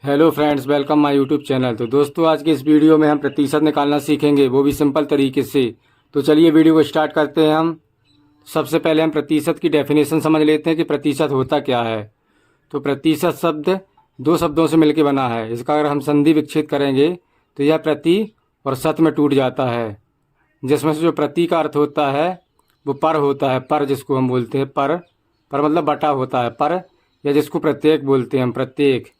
Hello friends, welcome my YouTube channel. तो दोस्तों, आज के इस वीडियो में हम प्रतिशत निकालना सीखेंगे, वो भी सिंपल तरीके से। तो चलिए वीडियो को स्टार्ट करते हैं हम। सबसे पहले हम प्रतिशत की डेफिनेशन समझ लेते हैं कि प्रतिशत होता क्या है। तो प्रतिशत शब्द दो शब्दों से मिलकर बना है। इसका अगर हम संधि विच्छेद करेंगे तो यह प्रति और शत में टूट जाता है, जिसमें से जो प्रति का अर्थ होता है वो पर होता है। पर जिसको हम बोलते हैं पर मतलब बटा होता है पर, या जिसको प्रत्येक बोलते हैं हम, प्रत्येक।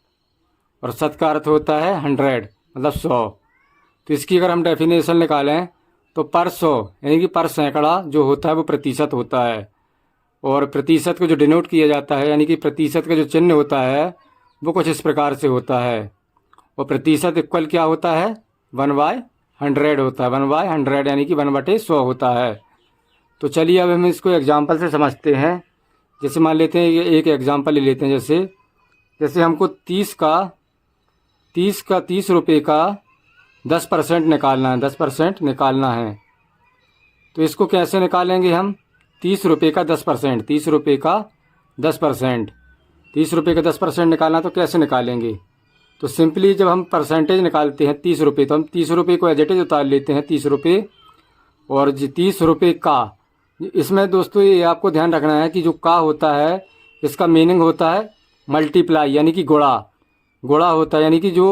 और शत का अर्थ होता है 100 मतलब 100। तो इसकी अगर हम डेफिनेशन निकालें तो पर 100 यानी कि पर सैकड़ा जो होता है वो प्रतिशत होता है। और प्रतिशत को जो डिनोट किया जाता है, यानी कि प्रतिशत का जो चिन्ह होता है वो कुछ इस प्रकार से होता है। और प्रतिशत इक्वल क्या होता है, 1/100 होता है। 1/100 यानी कि 1/100 होता है। तो चलिए अब हम इसको एग्जाम्पल से समझते हैं। जैसे मान लेते हैं, ये एक एग्जाम्पल ले लेते हैं। जैसे हमको 30 रुपये का 10% निकालना है, 10% निकालना है। तो इसको कैसे निकालेंगे हम? 30 रुपये का 10%, 30 रुपये का 10%, 30 रुपये का 10% निकालना, तो कैसे निकालेंगे? तो सिंपली जब हम परसेंटेज निकालते हैं 30 रुपये, तो हम 30 रुपये को एज इट इज उतार लेते हैं 30 रुपये। और 30 रुपये का, इसमें दोस्तों ये आपको ध्यान रखना है कि जो का होता है इसका मीनिंग होता है मल्टीप्लाई, यानी कि गुणा होता है। यानी कि जो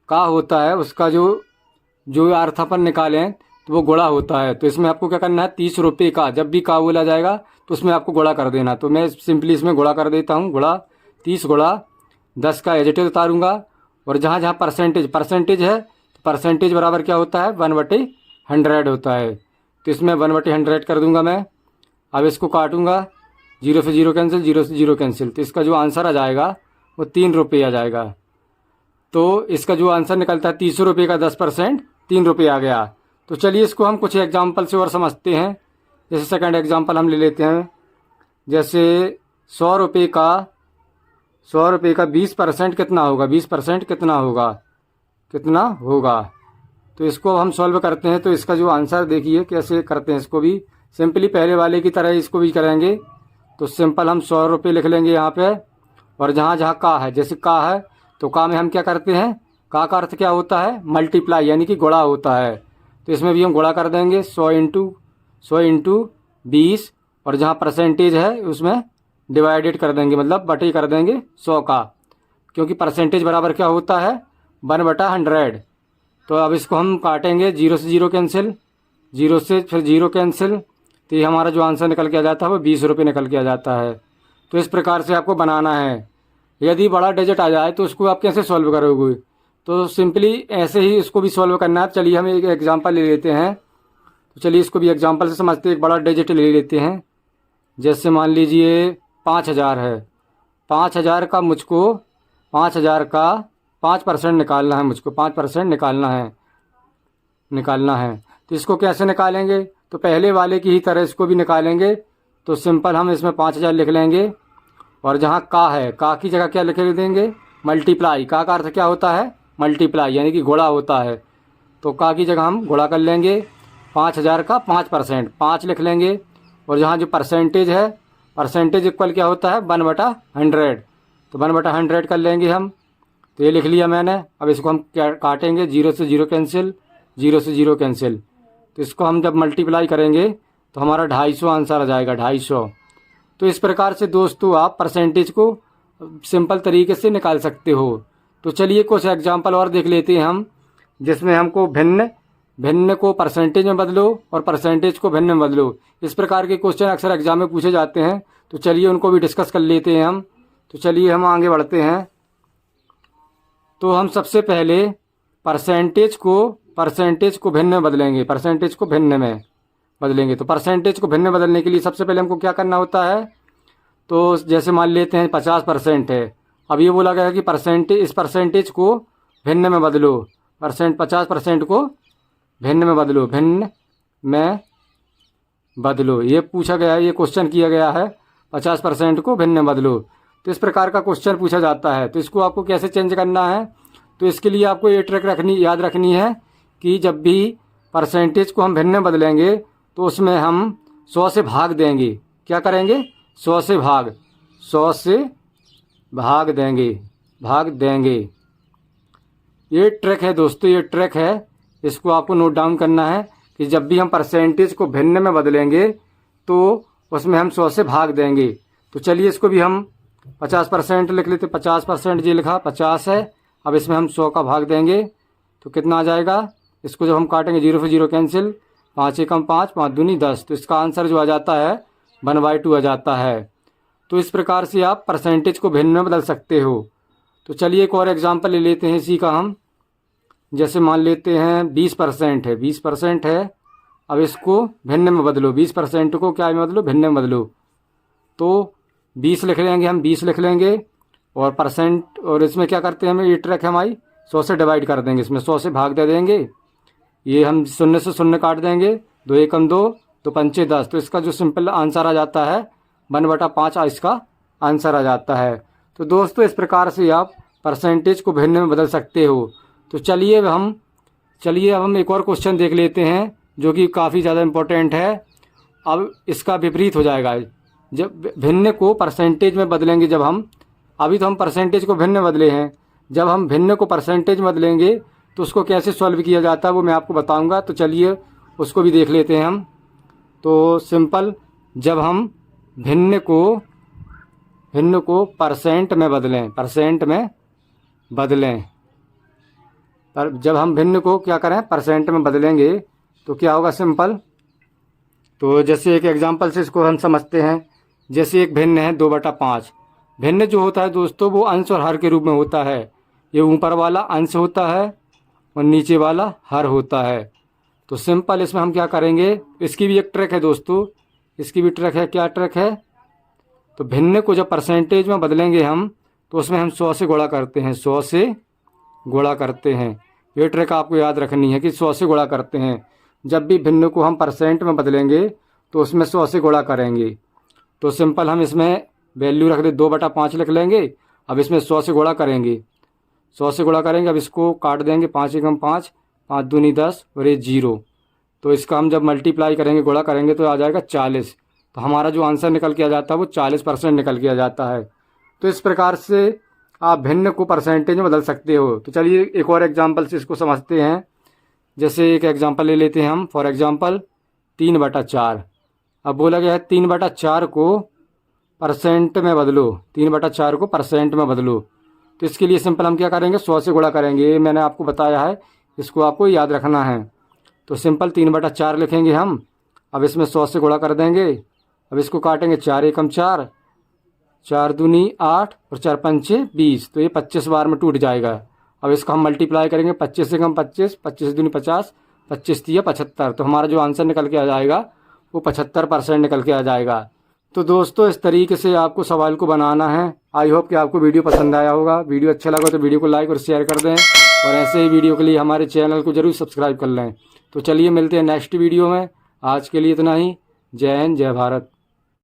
का होता है उसका जो अर्थ अपन निकालें तो वो गुणा होता है। तो इसमें आपको क्या करना है, 30 रुपये का, जब भी का बोला जाएगा तो उसमें आपको गुणा कर देना। तो मैं सिंपली इसमें गुणा कर देता हूँ। 30 गुणा 10 का एज इट इज उतारूँगा। और जहाँ जहाँ परसेंटेज है तो परसेंटेज बराबर क्या होता है, 1/100 होता है। तो इसमें 1/100 कर दूँगा मैं। अब इसको काटूँगा, 0 से 0 कैंसिल, 0 से 0 कैंसिल। तो इसका जो आंसर आ जाएगा वो 3 रुपये आ जाएगा। तो इसका जो आंसर निकलता है 30 रुपये का 10%, 3 रुपये आ गया। तो चलिए इसको हम कुछ एग्जाम्पल से और समझते हैं। जैसे सेकंड एग्जाम्पल हम ले लेते हैं। जैसे 100 रुपये का 20% कितना होगा? 20% कितना होगा? तो इसको हम सॉल्व करते हैं। तो इसका जो आंसर देखिए कैसे करते हैं। इसको भी सिंपली पहले वाले की तरह इसको भी करेंगे। तो सिंपल हम 100 रुपये लिख लेंगे यहाँ पे। और जहाँ जहाँ का है, जैसे का है तो का में हम क्या करते हैं, का अर्थ क्या होता है, मल्टीप्लाई, यानी कि गुणा होता है। तो इसमें भी हम गुणा कर देंगे, 100 इंटू 20। और जहाँ परसेंटेज है उसमें डिवाइडेड कर देंगे, मतलब बटे कर देंगे 100 का, क्योंकि परसेंटेज बराबर क्या होता है, 1/100। तो अब इसको हम काटेंगे, 0 से 0 कैंसिल, 0 से फिर 0 कैंसिल। तो ये हमारा जो आंसर निकल के आ जाता है वो 20 रुपये निकल के आ जाता है। तो इस प्रकार से आपको बनाना है। यदि बड़ा डिजिट आ जाए तो उसको आप कैसे सॉल्व करोगे? तो सिंपली ऐसे ही इसको भी सॉल्व करना है। चलिए हम एक एग्जांपल ले लेते हैं। तो चलिए इसको भी एग्जांपल से समझते हैं। एक बड़ा डिजिट ले लेते हैं। जैसे मान लीजिए 5000 है। 5000 का 5% निकालना है मुझको, 5% निकालना है। तो इसको कैसे निकालेंगे? तो पहले वाले की ही तरह इसको भी निकालेंगे। तो सिंपल हम इसमें 5000 लिख लेंगे। और जहाँ का है, का की जगह क्या लिख देंगे, मल्टीप्लाई। का अर्थ क्या होता है, मल्टीप्लाई, यानी कि गुणा होता है। तो का की जगह हम गुणा कर लेंगे। 5000 का 5%, 5 लिख लेंगे। और जहाँ जो परसेंटेज है, परसेंटेज इक्वल क्या होता है, 1/100। तो 1/100 कर लेंगे हम। तो ये लिख लिया मैंने। अब इसको हम क्या काटेंगे, 0 से 0 कैंसिल, 0 से 0 कैंसिल। तो इसको हम जब मल्टीप्लाई करेंगे तो हमारा 250 आंसर आ जाएगा, 250। तो इस प्रकार से दोस्तों आप परसेंटेज को सिंपल तरीके से निकाल सकते हो। तो चलिए कुछ एग्जांपल और देख लेते हैं हम, जिसमें हमको भिन्न को परसेंटेज में बदलो और परसेंटेज को भिन्न में बदलो। इस प्रकार के क्वेश्चन अक्सर एग्जाम में पूछे जाते हैं। तो चलिए उनको भी डिस्कस कर लेते हैं हम। तो चलिए हम आगे बढ़ते हैं। तो हम सबसे पहले परसेंटेज को भिन्न में बदलेंगे, परसेंटेज को भिन्न में बदलेंगे। तो परसेंटेज को भिन्न में बदलने के लिए सबसे पहले हमको क्या करना होता है? तो जैसे मान लेते हैं 50% है। अब ये बोला गया है कि इस परसेंटेज को भिन्न में बदलो, 50% को भिन्न में बदलो। ये पूछा गया है, ये क्वेश्चन किया गया है, 50% को भिन्न में बदलो। तो इस प्रकार का क्वेश्चन पूछा जाता है। तो इसको आपको कैसे चेंज करना है? तो इसके लिए आपको ये ट्रिक याद रखनी है कि जब भी परसेंटेज को हम भिन्न में बदलेंगे तो उसमें हम 100 से भाग देंगे। क्या करेंगे? 100 से भाग देंगे। ये ट्रिक है दोस्तों, ये ट्रिक है, इसको आपको नोट डाउन करना है कि जब भी हम परसेंटेज को भिन्न में बदलेंगे तो उसमें हम 100 से भाग देंगे। तो चलिए इसको भी हम 50% लिख लेते। 50% जी लिखा, 50 है। अब इसमें हम 100 का भाग देंगे तो कितना आ जाएगा। इसको जब हम काटेंगे 0 से 0 कैंसिल, 5 एकम 5, 5 दूनी 10। तो इसका आंसर जो आ जाता है 1/2 आ जाता है। तो इस प्रकार से आप परसेंटेज को भिन्न में बदल सकते हो। तो चलिए एक और एग्जांपल ले लेते हैं इसी का हम। जैसे मान लेते हैं 20% है, 20% है। अब इसको भिन्न में बदलो, 20% को क्या में बदलो, भिन्न में बदलो। तो 20 लिख लेंगे हम, 20 लिख लेंगे और परसेंट, और इसमें क्या करते हैं हम, ये ट्रिक है हमारी, 100 से डिवाइड कर देंगे, इसमें 100 से भाग दे देंगे। ये हम 0 से 0 काट देंगे, 2 एकम 2, तो 5 10। तो इसका जो सिंपल आंसर आ जाता है 1/5 इसका आंसर आ जाता है। तो दोस्तों इस प्रकार से आप परसेंटेज को भिन्न में बदल सकते हो। तो चलिए अब हम एक और क्वेश्चन देख लेते हैं जो कि काफ़ी ज़्यादा इम्पोर्टेंट है। अब इसका विपरीत हो जाएगा, जब भिन्न को परसेंटेज में बदलेंगे, जब हम अभी तो हम परसेंटेज को भिन्न में बदले हैं, जब हम भिन्न को परसेंटेज में बदलेंगे तो उसको कैसे सॉल्व किया जाता है वो मैं आपको बताऊंगा। तो चलिए उसको भी देख लेते हैं हम। तो सिंपल, जब हम भिन्न को परसेंट में बदलें, पर जब हम भिन्न को क्या करें, परसेंट में बदलेंगे तो क्या होगा सिंपल। तो जैसे एक एग्जांपल से इसको हम समझते हैं। जैसे एक भिन्न है 2/5। भिन्न जो होता है दोस्तों वो अंश और हर के रूप में होता है। ये ऊपर वाला अंश होता है और नीचे वाला हर होता है। तो सिंपल इसमें हम क्या करेंगे, इसकी भी एक ट्रिक है दोस्तों, इसकी भी ट्रिक है। क्या ट्रिक है, तो भिन्न को जब परसेंटेज में बदलेंगे हम तो उसमें हम 100 से गुणा करते हैं, 100 से गुणा करते हैं। ये ट्रिक आपको याद रखनी है कि 100 से गुणा करते हैं। जब भी भिन्न को हम परसेंट में बदलेंगे तो उसमें 100 से गुणा करेंगे। तो सिंपल हम इसमें वैल्यू रख दे 2/5 लिख लेंगे। अब इसमें 100 से गुणा करेंगे, 100 से गुणा करेंगे। अब इसको काट देंगे, 5 एकम 5, 5 दूनी 10 और ये 0। तो इसका हम जब मल्टीप्लाई करेंगे, गुणा करेंगे तो आ जाएगा 40। तो हमारा जो आंसर निकल के आ जाता है वो 40% निकल के आ जाता है। तो इस प्रकार से आप भिन्न को परसेंटेज में बदल सकते हो। तो चलिए एक और एग्जांपल से इसको समझते हैं। जैसे एक एग्जांपल ले लेते हैं हम, फॉर एग्जांपल 3/4। अब बोला गया है 3/4 को परसेंट में बदलो, 3/4 को परसेंट में बदलो। तो इसके लिए सिंपल हम क्या करेंगे, 100 से गुणा करेंगे। ये मैंने आपको बताया है, इसको आपको याद रखना है। तो सिंपल 3/4 लिखेंगे हम। अब इसमें 100 से गुणा कर देंगे। अब इसको काटेंगे, 4 एकम 4, 4 दूनी 8 और 4 पंचे 20। तो ये 25 बार में टूट जाएगा। अब इसको हम मल्टीप्लाई करेंगे, 25 एकम 25, 25 दूनी 50, 25 तिया 75। तो हमारा जो आंसर निकल के आ जाएगा वो 75% निकल के आ जाएगा। तो दोस्तों इस तरीके से आपको सवाल को बनाना है। आई होप कि आपको वीडियो पसंद आया होगा। वीडियो अच्छा लगा तो वीडियो को लाइक और शेयर कर दें, और ऐसे ही वीडियो के लिए हमारे चैनल को जरूर सब्सक्राइब कर लें। तो चलिए मिलते हैं नेक्स्ट वीडियो में। आज के लिए इतना ही। जय हिंद, जय भारत।